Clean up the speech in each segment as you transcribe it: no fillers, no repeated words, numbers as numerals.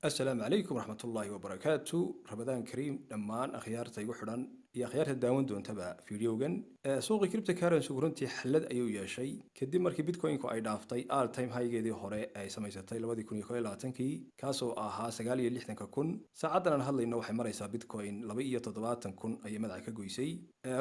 السلام عليكم ورحمة الله وبركاته رمضان كريم دمان أخيارتا igu xidhan iyo akhyaarta daawan doontaba fiidiyowgan suuqa cryptocurrency runtii xalad ayuu yeeshay kadib markii bitcoin-ku ay dhaaftay all time high-geedii hore ay samaysatay 2021 kaasoo ahaa 69,000 saacadan aan hadlayno waxay maraysaa bitcoin 72,000 ayay madaxa ka goysay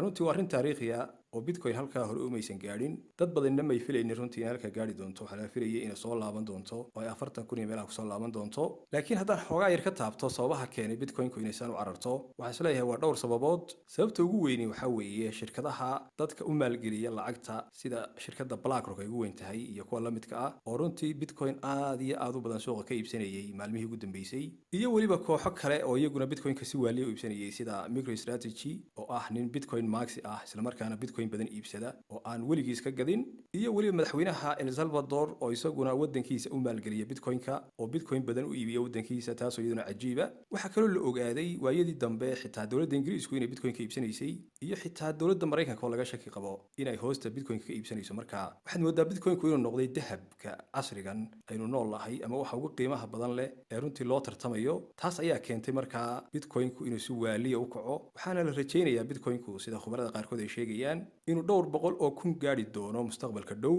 runtii waa arrin taariikhi ah oo bitcoin halkaa hore umaysan gaadhin dad badanna may filaynin runtii in halka gaari doonto waxaa laga filayay inay soo laaban doonto oo ay 40,000 iyo meelaha kusoo laaban doonto laakiin haddaan xoogaa yar ka taabto sababaha keenay bitcoin-ku inaysan u cararto waxaan isleeyahay waa dhowr sababood sababta ugu weyni waxaa weeye shirkadaha dadka u maalgeliya lacagta sida shirkadda BlackRock ay ugu weyn tahay iyo kuwa la midka ah oo runtii bitcoin aad iyo aad u badan suuqa ka iibsanayay maalmihii ugu dambeysay iyo weliba kooxo kale oo iyaguna bitcoin-ka si waaliya u iibsanayay sida MicroStrategy oo ah nin bitcoin maxi ah isla markaana bitcoin badan iibsada oo aan weligiis ka gadin iyo weliba madaxweynaha El Salvador oo isaguna wadankiisa u maalgeliya bitcoin-ka oo bitcoin badan u iibiya wadankiisa taasoo iyaduna cajiiba waxaa kaloo la ogaaday waayadii dambe xitaa dowladda ingiriisku inay bitcoin ka iibsanaysay iyo xitaa dowladda maraykanka oo laga shaki qabo inay hoosta bitcoin-ka ka iibsanayso marka waxaad moodaa bitcoin-ku inuu noqday dahabka casrigan aynu nool nahay ama waxa ugu qiimaha badan leh ee runtii loo tartamayo taas ayaa keentay markaa bitcoin-ku inuu si waaliya u kaco waxaana la rajaynayaa bitcoin-ku sida khubarada qaarkood ay sheegayaan inuu dhowr boqol oo kun gaari doono mustaqbalka dhow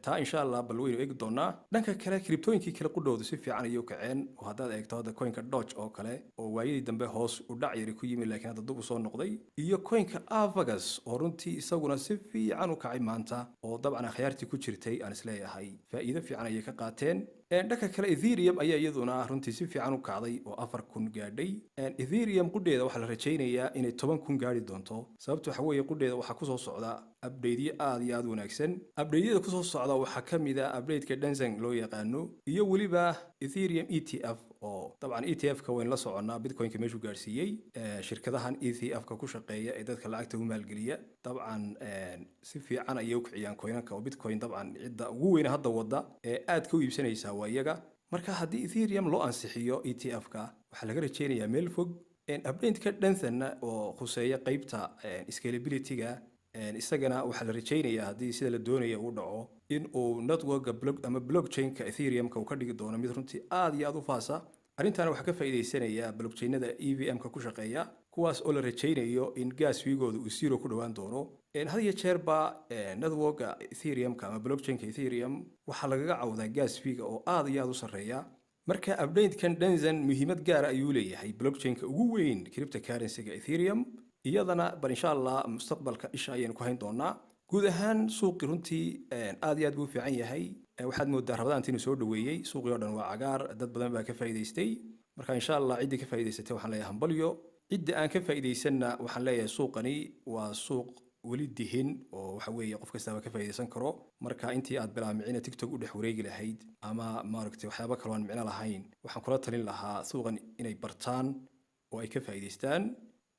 taa insha allah bal waynu eegi doonaa dhanka kale kriptooyinkii kale qudhoodu si fiican ayay u kaceen oo haddaad eegto hadda coinka Doge oo kale oo waayadii dambe hoos u dhac yari ku yimi laakiin hadda dib u soo noqday iyo coinka Avagas oo runtii isaguna si fiican u kacay maanta oo dabcan akhyaartii ku jirtay aan isleeyahay faa'iido fiican ayay ka qaateen dhanka kale Ethereum ayaa iyaduna runtii si fiican u kacday oo 4,000 gaadhay Ethereum qudheeda waxaa la rajaynayaa inay 10,000 gaari doonto sababtu waxa weeye qudheeda waxaa ku soo socda update aad iyo aad wanaagsan update-yada ku soo socda waxaa kamid ah update-ka Danzang loo yaqaano iyo weliba Ethereum ETF oo dabcan ETF-ka weyn la soconaa bitcoin-ka meeshuu gaarsiiyey shirkadahan ETF-ka ku shaqeeya ee dadka lacagta u maalgeliya dabcan si fiican ayay u kiciyaan coinanka oo bitcoin dabcan cidda ugu weyn hadda wada ee aad ka u iibsanaysa waa iyaga marka haddii Ethereum loo ansixiyo ETF-ka waxaa laga rajaynayaa meel fog update-ka Danzang oo khuseeya qaybta scalability-ga isagana waxaa la rajaynayaa haddii sida la doonayo uu dhaco in uu network blockchain-ka Ethereum-ka uu ka dhigi doono mid runtii aad iyo aad u faasa arrintan waxaa ka faa'iideysanaya blockchain-nada EVM-ka ku shaqeeya kuwaas oo la rajaynayo in gas fee-gooda uu zero ku dhawaan doono had iyo jeerba network-ka Ethereum-ka ama blockchain-ka Ethereum waxaa lagaga cawdaa gas fee-ga oo aad iyo aad u sarreeya marka update-kan Danzang muhiimad gaar ah ayuu leeyahay blockchain-ka ugu weyn cryptocurrency-ga Ethereum iyadana bal insha Allah mustaqbalka isha ayaan ku hayn doonaa guud ahaan suuqi runtii aad iyo aad buu fiican yahay waxaad moodaa rabadaantii inuu soo dhaweeyay suuqii oo dhan waa cagaar dad badan baa ka faa'iideystay marka insha Allah ciddii ka faa'iideysatay waxaan leeyahay hambalyo cidda aan ka faa'iideysanna waxaan leeyahay suuqani waa suuq weli dihin oo waxa weeye qof kasta ka faa'iideysan karo marka intii aad bilaamicina TikTok u dhex wareegi lahayd ama maaragtay waxyaabo kale aan micno lahayn waxaan kula talin lahaa suuqan inay bartaan oo ay ka faa'iideystaan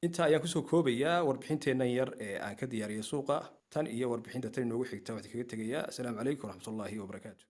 inta ayaan kusoo koobayaa warbixinteennan yar ee aan ka diyaariyay suuqa tan iyo warbixinta tan inoogu xigta waxaan kaga tegayaa asalaamu calaykum waraxmatullaahi wabarakaatu